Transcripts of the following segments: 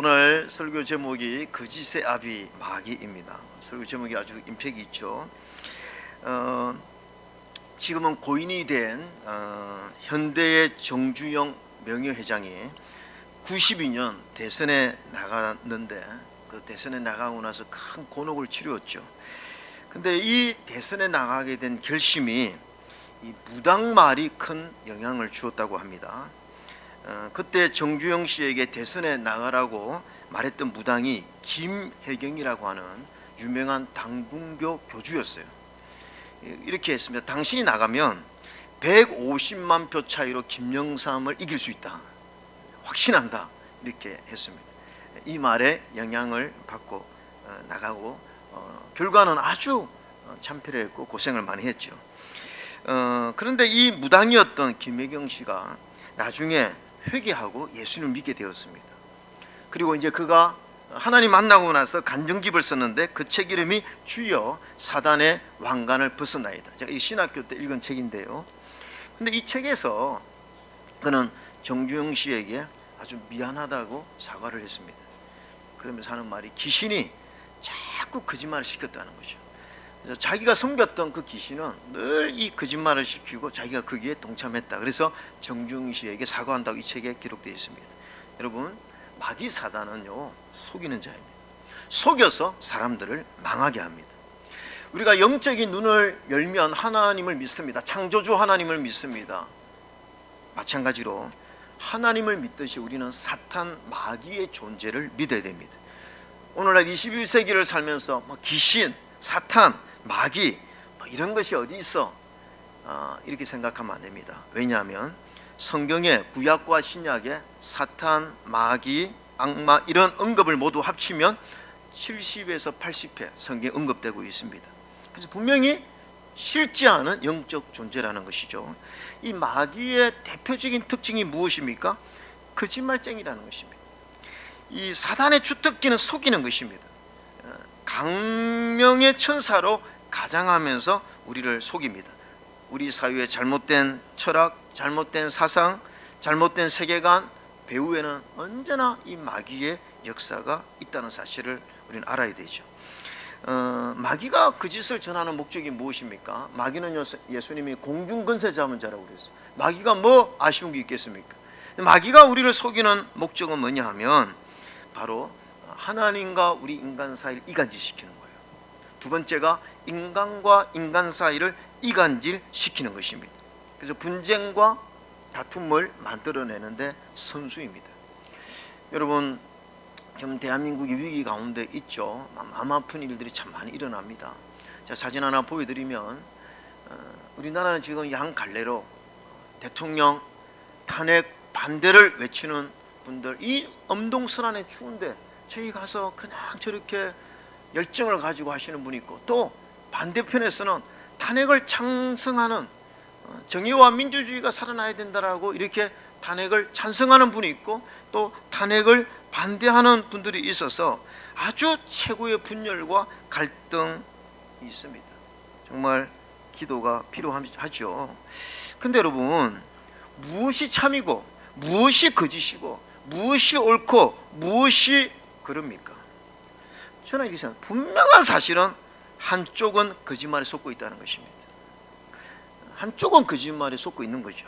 오늘 설교 제목이 거짓의 아비 마귀입니다. 설교 제목이 아주 임팩이 있죠. 지금은 고인이 된 현대의 정주영 명예회장이 92년 대선에 나갔는데 그 대선에 나가고 나서 큰 곤혹을 치루었죠. 근데 이 대선에 나가게 된 결심이 이 무당말이 큰 영향을 주었다고 합니다. 그때 정주영 씨에게 대선에 나가라고 말했던 무당이 김혜경이라고 하는 유명한 당군교 교주였어요. 이렇게 했습니다. 당신이 나가면 150만 표 차이로 김영삼을 이길 수 있다. 확신한다. 이렇게 했습니다. 이 말에 영향을 받고 나가고 결과는 아주 참패했고 고생을 많이 했죠. 그런데 이 무당이었던 김혜경 씨가 나중에 회개하고 예수님을 믿게 되었습니다. 그리고 이제 그가 하나님 만나고 나서 간증집을 썼는데 그 책 이름이 주여 사단의 왕관을 벗어나이다. 제가 이 신학교 때 읽은 책인데요. 근데 이 책에서 그는 정주영 씨에게 아주 미안하다고 사과를 했습니다. 그러면서 하는 말이 귀신이 자꾸 거짓말을 시켰다는 거죠. 그래서 자기가 섬겼던 그 귀신은 늘 이 거짓말을 시키고 자기가 거기에 동참했다. 그래서 정주영 씨에게 사과한다고 이 책에 기록되어 있습니다. 여러분, 마귀 사단은요 속이는 자입니다. 속여서 사람들을 망하게 합니다. 우리가 영적인 눈을 열면 하나님을 믿습니다. 창조주 하나님을 믿습니다. 마찬가지로 하나님을 믿듯이 우리는 사탄 마귀의 존재를 믿어야 됩니다. 오늘날 21세기를 살면서 귀신, 사탄, 마귀 이런 것이 어디 있어? 이렇게 생각하면 안 됩니다. 왜냐하면 성경의 구약과 신약에 사탄, 마귀, 악마 이런 언급을 모두 합치면 70에서 80회 성경에 언급되고 있습니다. 그래서 분명히 싫지 않은 영적 존재라는 것이죠. 이 마귀의 대표적인 특징이 무엇입니까? 거짓말쟁이라는 것입니다. 이 사단의 주특기는 속이는 것입니다. 강명의 천사로 가장하면서 우리를 속입니다. 우리 사회의 잘못된 철학, 잘못된 사상, 잘못된 세계관 배후에는 언제나 이 마귀의 역사가 있다는 사실을 우리는 알아야 되죠. 마귀가 그 짓을 전하는 목적이 무엇입니까? 마귀는 예수님이 공중권세 잡은 자라고 그랬어요. 마귀가 뭐 아쉬운 게 있겠습니까? 마귀가 우리를 속이는 목적은 뭐냐 하면 바로 하나님과 우리 인간 사이를 이간질시키는 거예요. 두 번째가 인간과 인간 사이를 이간질시키는 것입니다. 그래서 분쟁과 다툼을 만들어내는데 선수입니다. 여러분, 지금 대한민국이 위기 가운데 있죠. 마음 아픈 일들이 참 많이 일어납니다. 자, 사진 하나 보여드리면 우리나라는 지금 양 갈래로 대통령 탄핵 반대를 외치는 분들, 이 엄동설안에 추운데 저희 가서 그냥 저렇게 열정을 가지고 하시는 분이 있고, 또 반대편에서는 탄핵을 찬성하는 정의와 민주주의가 살아나야 된다라고 이렇게 탄핵을 찬성하는 분이 있고, 또 탄핵을 반대하는 분들이 있어서 아주 최고의 분열과 갈등이 있습니다. 정말 기도가 필요하죠. 근데 여러분, 무엇이 참이고 무엇이 거짓이고 무엇이 옳고 무엇이 그럽니까? 저는 이렇게 생각합니다. 분명한 사실은 한쪽은 거짓말에 속고 있다는 것입니다. 한쪽은 거짓말에 속고 있는 거죠.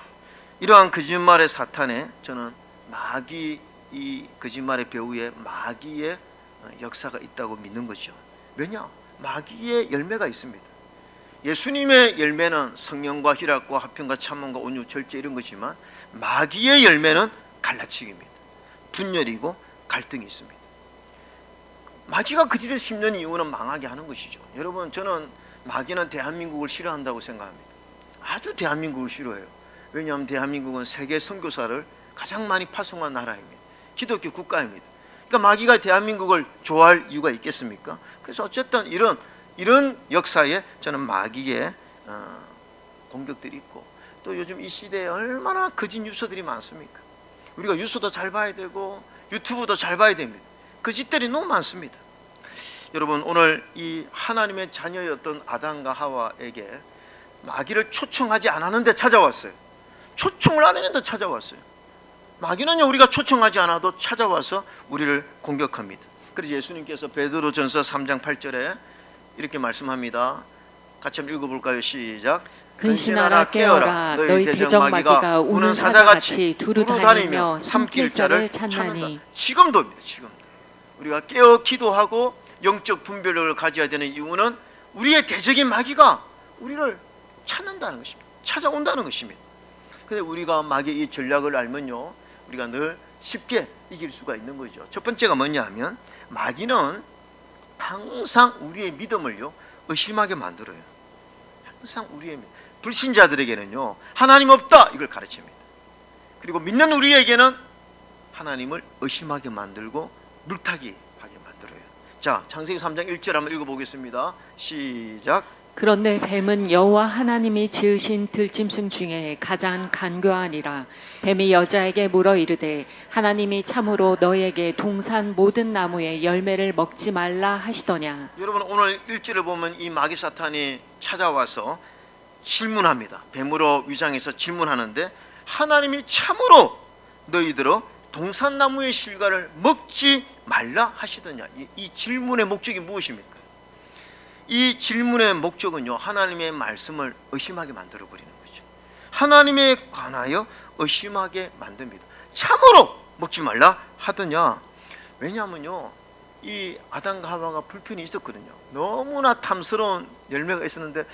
이러한 거짓말의 사탄에 저는 마귀, 이 거짓말의 배후에 마귀의 역사가 있다고 믿는 거죠. 왜냐? 마귀의 열매가 있습니다. 예수님의 열매는 성령과 희락과 화평과 참음과 온유 절제 이런 것이지만 마귀의 열매는 갈라치기입니다. 분열이고 갈등이 있습니다. 마귀가 그 짓을 10년 이후는 망하게 하는 것이죠. 여러분, 저는 마귀는 대한민국을 싫어한다고 생각합니다. 아주 대한민국을 싫어해요. 왜냐하면 대한민국은 세계 선교사를 가장 많이 파송한 나라입니다. 기독교 국가입니다. 그러니까 마귀가 대한민국을 좋아할 이유가 있겠습니까? 그래서 어쨌든 이런 역사에 저는 마귀의 공격들이 있고, 또 요즘 이 시대에 얼마나 거짓 뉴스들이 많습니까? 우리가 뉴스도 잘 봐야 되고 유튜브도 잘 봐야 됩니다. 거짓들이 너무 많습니다. 여러분, 오늘 이 하나님의 자녀였던 아담과 하와에게 마귀를 초청하지 않았는데 찾아왔어요. 초청을 안 했는데 찾아왔어요. 마귀는요 우리가 초청하지 않아도 찾아와서 우리를 공격합니다. 그래서 예수님께서 베드로전서 3장 8절에 이렇게 말씀합니다. 같이 한번 읽어볼까요? 시작. 근신하라 깨어라 너희 대적 마귀가 우는 사자같이 두루 다니며 삼킬 자를 찾나니. 지금도입니다. 지금도 우리가 깨어 기도하고 영적 분별력을 가져야 되는 이유는 우리의 대적인 마귀가 우리를 찾는다는 것입니다. 찾아온다는 것입니다. 근데 우리가 마귀의 이 전략을 알면요 우리가 늘 쉽게 이길 수가 있는 거죠. 첫 번째가 뭐냐 하면 마귀는 항상 우리의 믿음을요 의심하게 만들어요. 항상 우리의 불신자들에게는요 하나님 없다 이걸 가르칩니다. 그리고 믿는 우리에게는 하나님을 의심하게 만들고 물타기 하게 만들어요. 자, 창세기 3장 1절 한번 읽어보겠습니다. 시작. 그런데 뱀은 여호와 하나님이 지으신 들짐승 중에 가장 간교하니라. 뱀이 여자에게 물어 이르되 하나님이 참으로 너에게 동산 모든 나무의 열매를 먹지 말라 하시더냐. 여러분 오늘 1절을 보면 이 마귀 사탄이 찾아와서 질문합니다. 뱀으로 위장해서 질문하는데 하나님이 참으로 너희들어 동산나무의 실과를 먹지 말라 하시더냐. 이 질문의 목적이 무엇입니까? 이 질문의 목적은요 하나님의 말씀을 의심하게 만들어 버리는 거죠. 하나님에 관하여 의심하게 만듭니다. 참으로 먹지 말라 하더냐. 왜냐하면요 이 아담과 하와가 불편이 있었거든요. 너무나 탐스러운 열매가 있었는데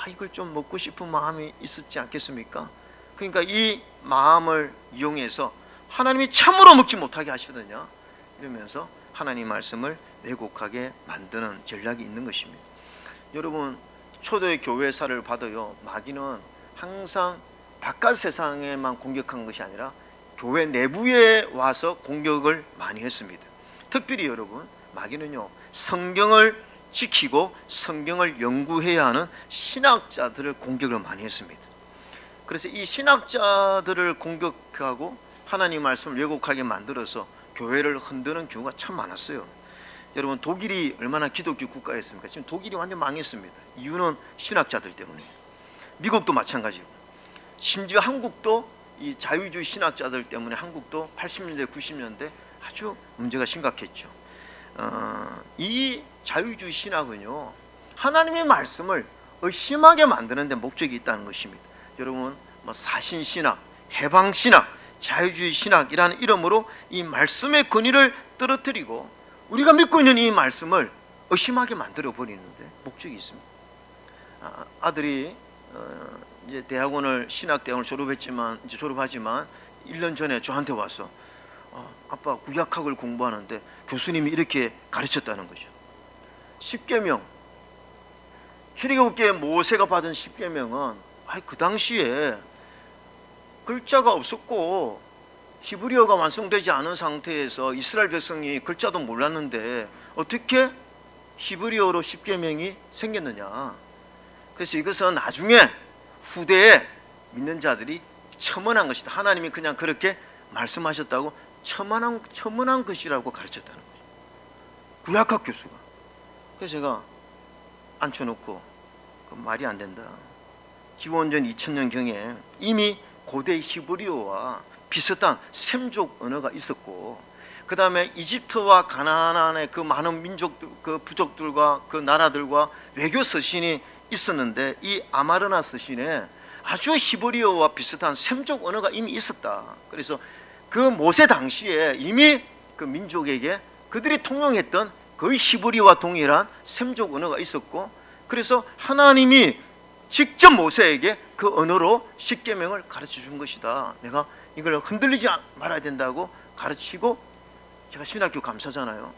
이걸 좀 먹고 싶은 마음이 있었지 않겠습니까? 그러니까 이 마음을 이용해서 하나님이 참으로 먹지 못하게 하시더냐 이러면서 하나님 말씀을 왜곡하게 만드는 전략이 있는 것입니다. 여러분 초대의 교회사를 봐도요 마귀는 항상 바깥 세상에만 공격한 것이 아니라 교회 내부에 와서 공격을 많이 했습니다. 특별히 여러분 마귀는요 성경을 지키고 성경을 연구해야 하는 신학자들을 공격을 많이 했습니다. 그래서 이 신학자들을 공격하고 하나님 말씀을 왜곡하게 만들어서 교회를 흔드는 경우가 참 많았어요. 여러분 독일이 얼마나 기독교 국가였습니까? 지금 독일이 완전 망했습니다. 이유는 신학자들 때문에. 미국도 마찬가지고 심지어 한국도 이 자유주의 신학자들 때문에 한국도 80년대 90년대 아주 문제가 심각했죠. 이 자유주의 신학은요 하나님의 말씀을 의심하게 만드는 데 목적이 있다는 것입니다. 여러분 사신신학, 해방신학, 자유주의 신학이라는 이름으로 이 말씀의 권위를 떨어뜨리고 우리가 믿고 있는 이 말씀을 의심하게 만들어 버리는데 목적이 있습니다. 아들이 이제 대학원을 신학대학원을 졸업하지만 1년 전에 저한테 와서 아빠 구약학을 공부하는데 교수님이 이렇게 가르쳤다는 거죠. 십계명, 출애굽기에 모세가 받은 십계명은 그 당시에 글자가 없었고 히브리어가 완성되지 않은 상태에서 이스라엘 백성이 글자도 몰랐는데 어떻게 히브리어로 십계명이 생겼느냐. 그래서 이것은 나중에 후대에 믿는 자들이 첨언한 것이다. 하나님이 그냥 그렇게 말씀하셨다고 첨언한 것이라고 가르쳤다는 거죠. 구약학 교수가. 그래서 제가 앉혀놓고 말이 안 된다. 기원전 2000년경에 이미 고대 히브리어와 비슷한 셈족 언어가 있었고 그 다음에 이집트와 가나안의 그 많은 민족들, 그 부족들과 그 나라들과 외교 서신이 있었는데 이 아마르나 서신에 아주 히브리어와 비슷한 셈족 언어가 이미 있었다. 그래서 그 모세 당시에 이미 그 민족에게 그들이 통용했던 거의 히브리어와 동일한 셈족 언어가 있었고 그래서 하나님이 직접 모세에게 그 언어로 십계명을 가르쳐 준 것이다. 내가 이걸 흔들리지 말아야 된다고 가르치고 제가 신학교 감사잖아요.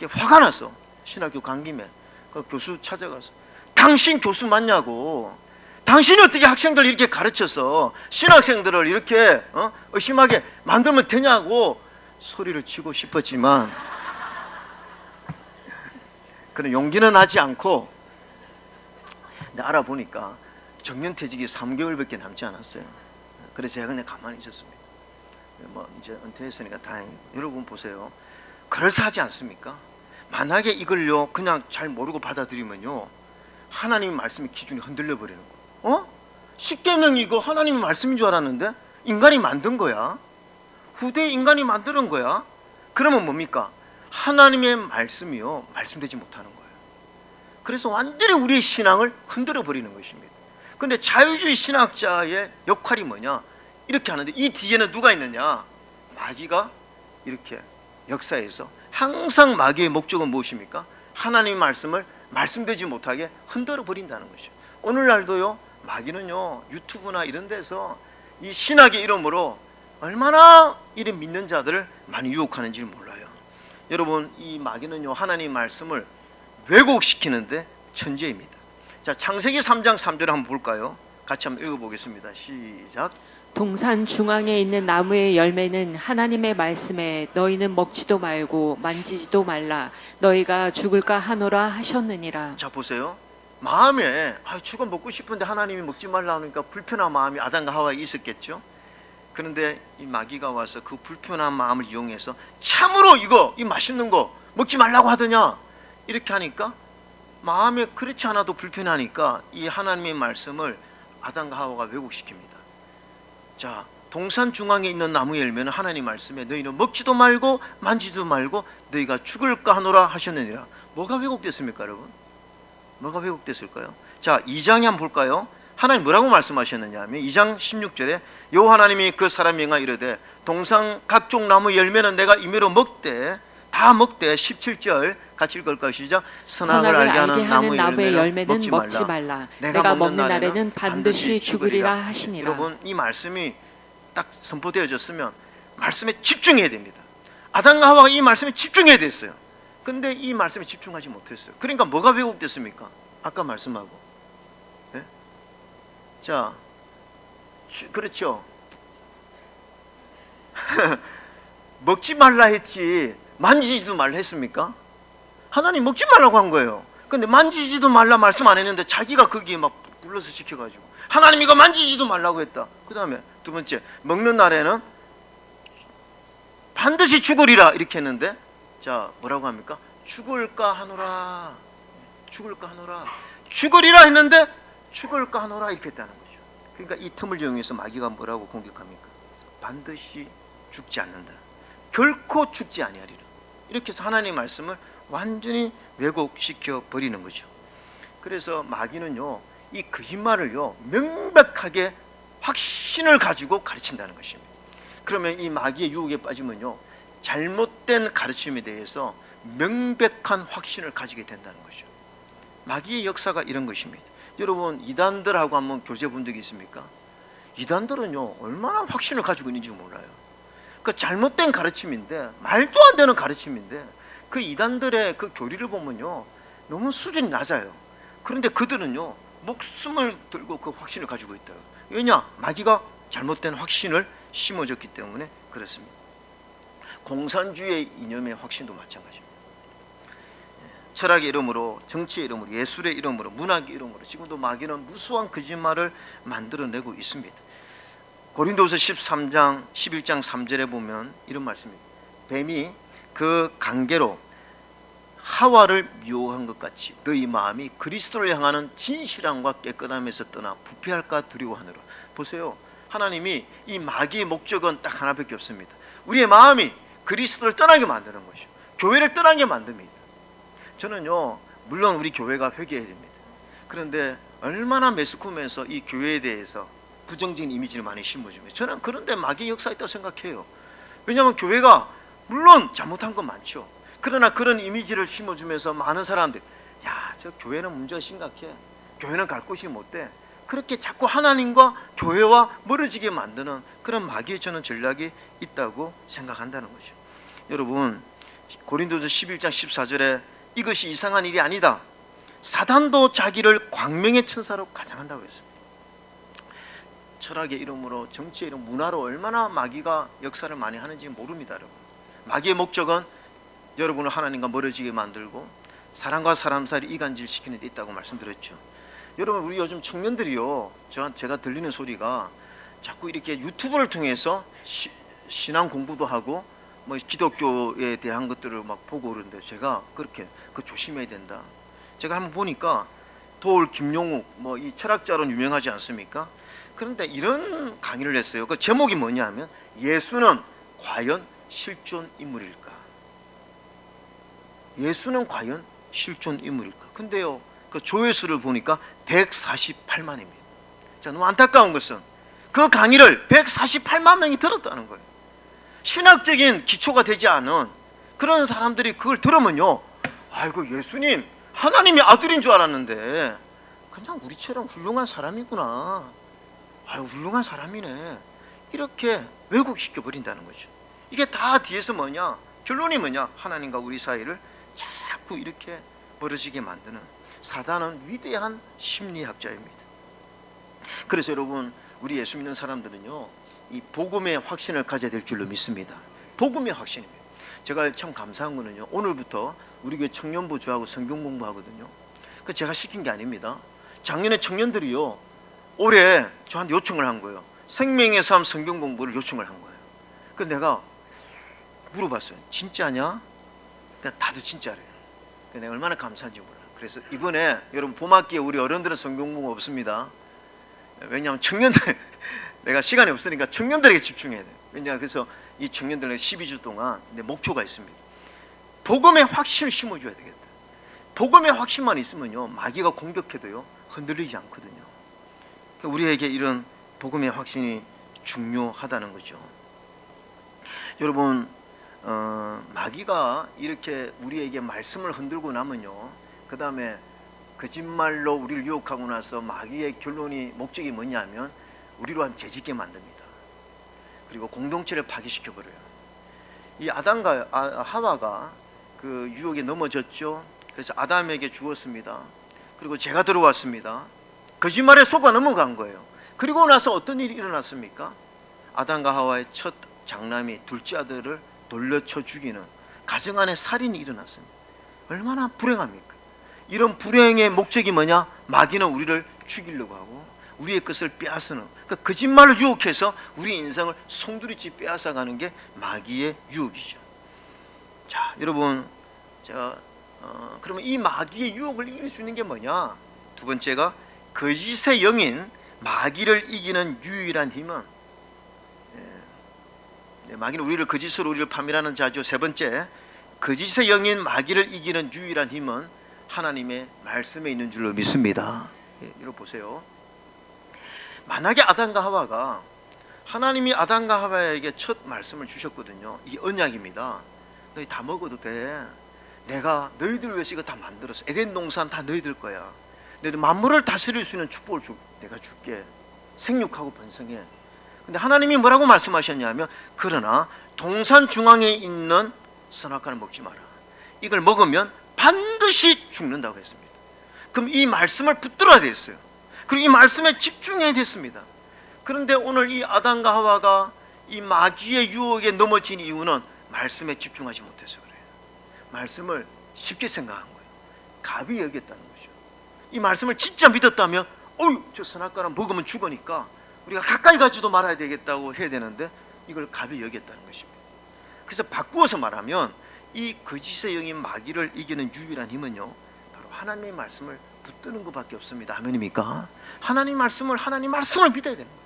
화가 나서 신학교 간 김에 그 교수 찾아가서 당신 교수 맞냐고, 당신이 어떻게 학생들 이렇게 가르쳐서 신학생들을 이렇게 의심하게 만들면 되냐고 소리를 치고 싶었지만 그런 용기는 나지 않고 근데 알아보니까 정년퇴직이 3개월밖에 남지 않았어요. 그래서 제가 그냥 가만히 있었습니다. 이제 은퇴했으니까 다행히. 여러분 보세요. 그럴싸하지 않습니까? 만약에 이걸요 그냥 잘 모르고 받아들이면요 하나님의 말씀의 기준이 흔들려 버리는 거예요. 십계명이 이거 하나님의 말씀인 줄 알았는데 인간이 만든 거야. 후대 인간이 만드는 거야. 그러면 뭡니까? 하나님의 말씀이요, 말씀되지 못하는 거예요. 그래서 완전히 우리의 신앙을 흔들어 버리는 것입니다. 근데 자유주의 신학자의 역할이 뭐냐? 이렇게 하는데 이 뒤에는 누가 있느냐? 마귀가 이렇게 역사에서 항상 마귀의 목적은 무엇입니까? 하나님의 말씀을 말씀되지 못하게 흔들어 버린다는 것이죠. 오늘날도요, 마귀는요, 유튜브나 이런 데서 이 신학의 이름으로 얼마나 이런 믿는 자들을 많이 유혹하는지 몰라요. 여러분, 이 마귀는요, 하나님의 말씀을 왜곡시키는데 천재입니다. 자, 창세기 3장 3절을 한번 볼까요? 같이 한번 읽어보겠습니다. 시작. 동산 중앙에 있는 나무의 열매는 하나님의 말씀에 너희는 먹지도 말고 만지지도 말라 너희가 죽을까 하노라 하셨느니라. 자, 보세요. 마음에 죽어 먹고 싶은데 하나님이 먹지 말라 하니까 불편한 마음이 아담과 하와에 있었겠죠. 그런데 이 마귀가 와서 그 불편한 마음을 이용해서 참으로 이 맛있는 거 먹지 말라고 하더냐, 이렇게 하니까 마음에 그렇지 않아도 불편하니까 이 하나님의 말씀을 아담과 하와가 왜곡시킵니다. 자, 동산 중앙에 있는 나무 열매는 하나님 말씀에 너희는 먹지도 말고 만지지도 말고 너희가 죽을까 하노라 하셨느니라. 뭐가 왜곡됐습니까, 여러분? 뭐가 왜곡됐을까요? 자, 2장에 한번 볼까요? 하나님 뭐라고 말씀하셨느냐 하면 2장 16절에 여호와 하나님이 그 사람 명하 이르되 동산 각종 나무 열매는 내가 임의로 먹되 다 먹되 17절 같이 읽을까요? 시작. 선악을 알게 하는 나무의 열매는 먹지 말라. 내가 먹는 날에는 반드시 죽으리라 하시니라. 여러분, 이 말씀이 딱 선포되어졌으면 말씀에 집중해야 됩니다. 아담과 하와가 이 말씀에 집중해야 됐어요. 근데 이 말씀에 집중하지 못했어요. 그러니까 뭐가 왜곡됐습니까? 아까 말씀하고, 네? 자, 그렇죠. 먹지 말라 했지 만지지도 말라 했습니까? 하나님 먹지 말라고 한 거예요. 근데 만지지도 말라 말씀 안 했는데 자기가 거기에 막 불러서 시켜가지고 하나님 이거 만지지도 말라고 했다. 그 다음에 두 번째, 먹는 날에는 반드시 죽으리라 이렇게 했는데, 자, 뭐라고 합니까? 죽을까 하노라. 죽을까 하노라. 죽으리라 했는데 죽을까 하노라 이렇게 했다는 거죠. 그러니까 이 틈을 이용해서 마귀가 뭐라고 공격합니까? 반드시 죽지 않는다. 결코 죽지 아니하리라. 이렇게 해서 하나님의 말씀을 완전히 왜곡시켜 버리는 거죠. 그래서 마귀는요, 이 거짓말을요 명백하게 확신을 가지고 가르친다는 것입니다. 그러면 이 마귀의 유혹에 빠지면요, 잘못된 가르침에 대해서 명백한 확신을 가지게 된다는 것이죠. 마귀의 역사가 이런 것입니다. 여러분, 이단들하고 한번 교제 본 적이 있습니까? 이단들은요 얼마나 확신을 가지고 있는지 몰라요. 그 잘못된 가르침인데, 말도 안 되는 가르침인데, 그 이단들의 그 교리를 보면요 너무 수준이 낮아요. 그런데 그들은요 목숨을 들고 그 확신을 가지고 있다. 왜냐? 마귀가 잘못된 확신을 심어줬기 때문에 그렇습니다. 공산주의 이념의 확신도 마찬가지입니다. 철학의 이름으로, 정치의 이름으로, 예술의 이름으로, 문학의 이름으로 지금도 마귀는 무수한 거짓말을 만들어내고 있습니다. 고린도후서 13장 11장 3절에 보면 이런 말씀입니다. 뱀이 그 관계로 하와를 미워한 것 같이 너희 마음이 그리스도를 향하는 진실함과 깨끗함에서 떠나 부패할까 두려워하느라. 보세요, 하나님이 이 마귀의 목적은 딱 하나밖에 없습니다. 우리의 마음이 그리스도를 떠나게 만드는 것이요, 교회를 떠나게 만듭니다. 저는요, 물론 우리 교회가 회개해야 됩니다. 그런데 얼마나 매스컴에서 이 교회에 대해서 부정적인 이미지를 많이 심어줍니다. 저는 그런데 마귀의 역사가 있다고 생각해요. 왜냐하면 교회가 물론 잘못한 건 많죠. 그러나 그런 이미지를 심어주면서 많은 사람들이, 야, 저 교회는 문제가 심각해, 교회는 갈 곳이 못 돼, 그렇게 자꾸 하나님과 교회와 멀어지게 만드는 그런 마귀의 저는 전략이 있다고 생각한다는 거죠. 여러분, 고린도서 11장 14절에 이것이 이상한 일이 아니다. 사단도 자기를 광명의 천사로 가장한다고 했습니다. 철학의 이름으로, 정치의 이름, 문화로 얼마나 마귀가 역사를 많이 하는지 모릅니다, 여러분. 마귀의 목적은 여러분을 하나님과 멀어지게 만들고 사람과 사람 사이를 이간질시키는 데 있다고 말씀드렸죠. 여러분, 우리 요즘 청년들이요, 제가 들리는 소리가 자꾸 이렇게 유튜브를 통해서 신앙 공부도 하고 뭐 기독교에 대한 것들을 막 보고 그러는데, 제가 그렇게 조심해야 된다. 제가 한번 보니까 도올 김용욱 뭐 이 철학자로 유명하지 않습니까? 그런데 이런 강의를 했어요. 그 제목이 뭐냐면 예수는 과연 실존 인물일까? 예수는 과연 실존 인물일까? 근데요, 그 조회수를 보니까 148만입니다. 자, 너무 안타까운 것은 그 강의를 148만 명이 들었다는 거예요. 신학적인 기초가 되지 않은 그런 사람들이 그걸 들으면요, 아이고, 예수님 하나님의 아들인 줄 알았는데 그냥 우리처럼 훌륭한 사람이구나, 아유, 훌륭한 사람이네, 이렇게 왜곡시켜 버린다는 거죠. 이게 다 뒤에서 뭐냐, 결론이 뭐냐, 하나님과 우리 사이를 자꾸 이렇게 벌어지게 만드는 사단은 위대한 심리학자입니다. 그래서 여러분, 우리 예수 믿는 사람들은요, 이 복음의 확신을 가져야 될 줄로 믿습니다. 복음의 확신입니다. 제가 참 감사한 거는요, 오늘부터 우리 교회 청년부주하고 성경 공부하거든요. 그 제가 시킨 게 아닙니다. 작년에 청년들이요, 올해 저한테 요청을 한 거예요. 생명의 삶 성경 공부를 요청을 한 거예요. 그래서 내가 물어봤어요. 진짜냐? 그러니까 다들 진짜래요. 내가 얼마나 감사한지 몰라. 그래서 이번에 여러분, 봄학기에 우리 어른들은 성경 공부 없습니다. 왜냐하면 청년들, 내가 시간이 없으니까 청년들에게 집중해야 돼요. 왜냐하면 그래서 이 청년들에게 12주 동안 내 목표가 있습니다. 복음의 확신을 심어줘야 되겠다. 복음의 확신만 있으면요, 마귀가 공격해도요 흔들리지 않거든요. 그러니까 우리에게 이런 복음의 확신이 중요하다는 거죠. 여러분, 마귀가 이렇게 우리에게 말씀을 흔들고 나면요, 그 다음에 거짓말로 우리를 유혹하고 나서 마귀의 결론이, 목적이 뭐냐면 우리로 한 죄짓게 만듭니다. 그리고 공동체를 파괴시켜 버려요. 이 아담과 하와가 그 유혹에 넘어졌죠. 그래서 아담에게 주었습니다. 그리고 죄가 들어왔습니다. 거짓말에 속아 넘어간 거예요. 그리고 나서 어떤 일이 일어났습니까? 아담과 하와의 첫 장남이 둘째 아들을 돌려쳐 죽이는 가정 안에 살인이 일어났습니다. 얼마나 불행합니까? 이런 불행의 목적이 뭐냐? 마귀는 우리를 죽이려고 하고 우리의 것을 빼앗는, 그러니까 거짓말을 유혹해서 우리 인생을 송두리째 빼앗아가는 게 마귀의 유혹이죠. 자, 여러분, 제가 그러면 이 마귀의 유혹을 이길 수 있는 게 뭐냐? 두 번째가 거짓의 영인 마귀를 이기는 유일한 힘은, 마귀는 우리를 거짓으로 우리를 파멸하는 자죠. 세 번째, 거짓의 영인 마귀를 이기는 유일한 힘은 하나님의 말씀에 있는 줄로 믿습니다. 여러분 보세요. 만약에 아담과 하와가, 하나님이 아담과 하와에게 첫 말씀을 주셨거든요. 이 언약입니다. 너희 다 먹어도 돼. 내가 너희들 위해서 이거 다 만들었어. 에덴 동산 다 너희들 거야. 너희들 만물을 다스릴 수 있는 축복을 내가 줄게. 생육하고 번성해. 근데 하나님이 뭐라고 말씀하셨냐면, 그러나 동산 중앙에 있는 선악과는 먹지 마라. 이걸 먹으면 반드시 죽는다고 했습니다. 그럼 이 말씀을 붙들어야 됐어요. 그리고 이 말씀에 집중해야 됐습니다. 그런데 오늘 이 아담과 하와가 이 마귀의 유혹에 넘어진 이유는 말씀에 집중하지 못해서 그래요. 말씀을 쉽게 생각한 거예요. 가벼이 여겼다는 거죠. 이 말씀을 진짜 믿었다면, 어휴, 저 선악과는 먹으면 죽으니까 우리가 가까이 가지도 말아야 되겠다고 해야 되는데 이걸 가벼이 여겼다는 것입니다. 그래서 바꾸어서 말하면 이 거짓의 영인 마귀를 이기는 유일한 힘은요, 바로 하나님의 말씀을 붙드는 것밖에 없습니다. 아멘입니까? 하나님 말씀을 믿어야 되는 거죠.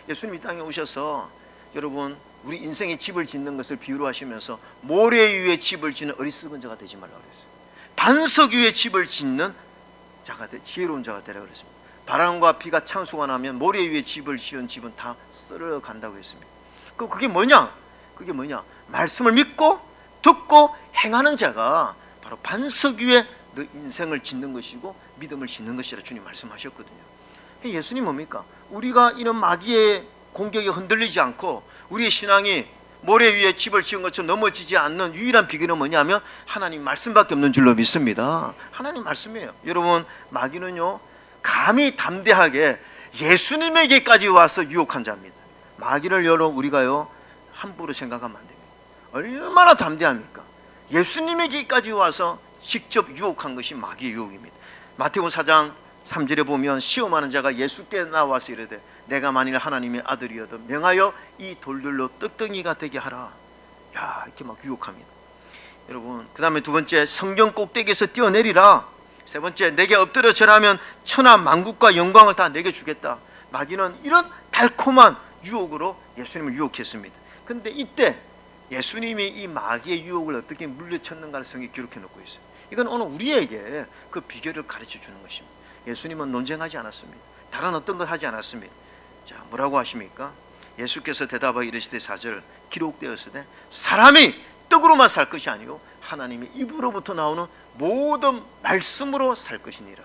예수님 이 땅에 오셔서 여러분, 우리 인생의 집을 짓는 것을 비유로 하시면서 모래 위에 집을 짓는 어리석은 자가 되지 말라고 그랬어요. 반석 위에 집을 짓는 자가 지혜로운 자가 되라고 그랬습니다. 바람과 비가 창수가 나면 모래 위에 집을 지은 집은 다 썰어 간다고 했습니다. 그게 뭐냐? 그게 뭐냐? 말씀을 믿고 듣고 행하는 자가 바로 반석 위에 너 인생을 짓는 것이고 믿음을 짓는 것이라 주님 말씀하셨거든요. 예수님 뭡니까? 우리가 이런 마귀의 공격에 흔들리지 않고 우리의 신앙이 모래 위에 집을 지은 것처럼 넘어지지 않는 유일한 비결은 뭐냐면 하나님 말씀밖에 없는 줄로 믿습니다. 하나님 말씀이에요. 여러분, 마귀는요, 감히 담대하게 예수님에게까지 와서 유혹한 자입니다. 마귀를 여러분, 우리가요 함부로 생각하면 안 됩니다. 얼마나 담대합니까? 예수님에게까지 와서 직접 유혹한 것이 마귀의 유혹입니다. 마태복음 4장 3절에 보면 시험하는 자가 예수께 나와서 이르되 내가 만일 하나님의 아들이어도 명하여 이 돌들로 떡덩이가 되게 하라. 야, 이렇게 막 유혹합니다. 여러분, 그 다음에 두 번째, 성경 꼭대기에서 뛰어내리라. 세 번째, 내게 엎드려 절하면 천하 만국과 영광을 다 내게 주겠다. 마귀는 이런 달콤한 유혹으로 예수님을 유혹했습니다. 그런데 이때 예수님이 이 마귀의 유혹을 어떻게 물리쳤는가를 성경에 기록해 놓고 있어요. 이건 오늘 우리에게 그 비결을 가르쳐 주는 것입니다. 예수님은 논쟁하지 않았습니다. 다른 어떤 것 하지 않았습니다. 자, 뭐라고 하십니까? 예수께서 대답하여 이르시되 4절 기록되었으되 사람이 떡으로만 살 것이 아니요 하나님의 입으로부터 나오는 모든 말씀으로 살 것이니라.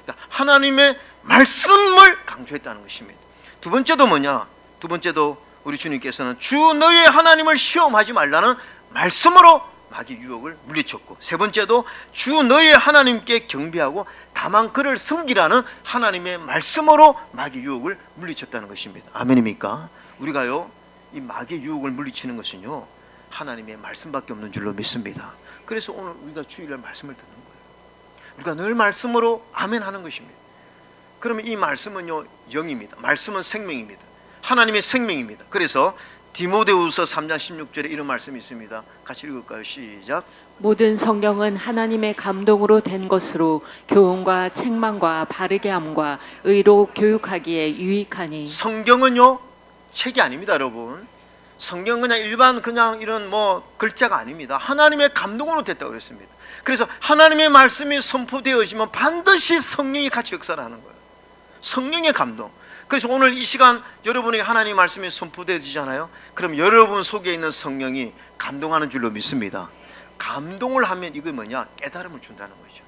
그러니까 하나님의 말씀을 강조했다는 것입니다. 두 번째도 뭐냐? 두 번째도 우리 주님께서는 주 너의 하나님을 시험하지 말라는 말씀으로 마귀 유혹을 물리쳤고, 세 번째도 주 너의 하나님께 경배하고 다만 그를 섬기라는 하나님의 말씀으로 마귀 유혹을 물리쳤다는 것입니다. 아멘입니까? 우리가요 이 마귀 유혹을 물리치는 것은요 하나님의 말씀밖에 없는 줄로 믿습니다. 그래서 오늘 우리가 주일날 말씀을 듣는 거예요. 우리가 늘 말씀으로 아멘 하는 것입니다. 그러면 이 말씀은요 영입니다. 말씀은 생명입니다. 하나님의 생명입니다. 그래서 디모데후서 3장 16절에 이런 말씀이 있습니다. 같이 읽을까요? 시작. 모든 성경은 하나님의 감동으로 된 것으로 교훈과 책망과 바르게 함과 의로 교육하기에 유익하니. 성경은요 책이 아닙니다, 여러분. 성경은 그냥 일반 그냥 이런 뭐 글자가 아닙니다. 하나님의 감동으로 됐다고 그랬습니다. 그래서 하나님의 말씀이 선포되어지면 반드시 성령이 같이 역사를 하는 거예요. 성령의 감동. 그래서 오늘 이 시간 여러분에게 하나님의 말씀이 선포되어지잖아요. 그럼 여러분 속에 있는 성령이 감동하는 줄로 믿습니다. 감동을 하면 이거 뭐냐? 깨달음을 준다는 거죠.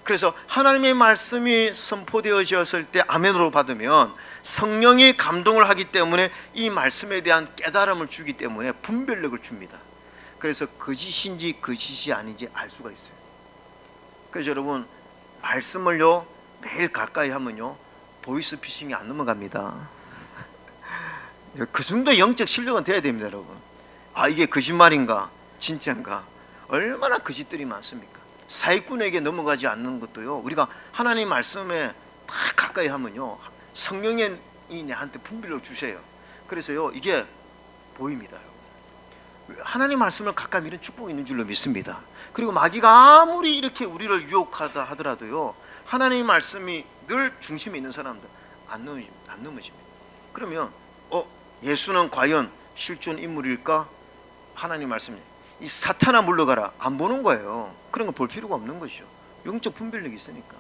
그래서 하나님의 말씀이 선포되어졌을 때 아멘으로 받으면 성령이 감동을 하기 때문에 이 말씀에 대한 깨달음을 주기 때문에 분별력을 줍니다. 그래서 거짓인지 거짓이 아닌지 알 수가 있어요. 그래서 여러분 말씀을요 매일 가까이 하면요 보이스피싱이 안 넘어갑니다. 그 정도 영적 실력은 돼야 됩니다, 여러분. 아 이게 거짓말인가 진짜인가 얼마나 거짓들이 많습니까? 사기꾼에게 넘어가지 않는 것도요 우리가 하나님 말씀에 딱 가까이 하면요 성령이 내한테 분별을 주세요. 그래서요 이게 보입니다, 여러분. 하나님 말씀을 가까이 미는 축복이 있는 줄로 믿습니다. 그리고 마귀가 아무리 이렇게 우리를 유혹하다 하더라도요 하나님 말씀이 늘 중심에 있는 사람들 안 넘어집니다. 그러면 예수는 과연 실존 인물일까? 하나님 말씀이 이 사탄아 물러가라 안 보는 거예요. 그런 거 볼 필요가 없는 것이죠. 영적 분별력이 있으니까.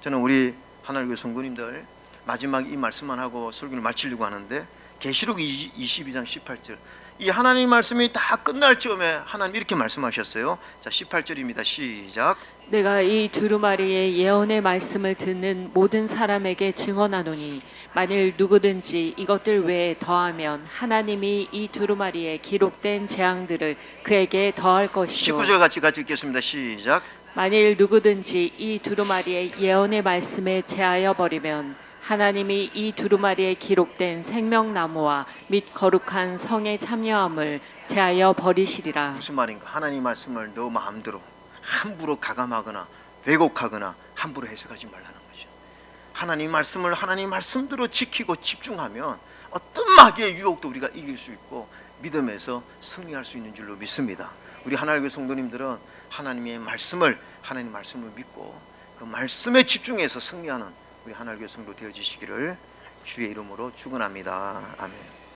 저는 우리 하나님의 성도님들 마지막 이 말씀만 하고 설교를 마치려고 하는데 계시록 22장 18절 이 하나님 말씀이 다 끝날 즈음에 하나님 이렇게 말씀하셨어요. 자 18절입니다. 시작. 내가 이 두루마리의 예언의 말씀을 듣는 모든 사람에게 증언하노니 만일 누구든지 이것들 외에 더하면 하나님이 이 두루마리에 기록된 재앙들을 그에게 더할 것이요 19절 같이 읽겠습니다. 시작. 만일 누구든지 이 두루마리의 예언의 말씀에 제하여 버리면 하나님이 이 두루마리에 기록된 생명나무와 및 거룩한 성의 참여함을 제하여 버리시리라. 무슨 말인가? 하나님 말씀을 너 마음대로 함부로 가감하거나 왜곡하거나 함부로 해석하지 말라는 거죠. 하나님 말씀을 하나님 말씀대로 지키고 집중하면 어떤 마귀의 유혹도 우리가 이길 수 있고 믿음에서 승리할 수 있는 줄로 믿습니다. 우리 하나님의 성도님들은 하나님의 말씀을 믿고 그 말씀에 집중해서 승리하는 우리 하나님의 성도 되어지시기를 주의 이름으로 축원합니다. 아멘.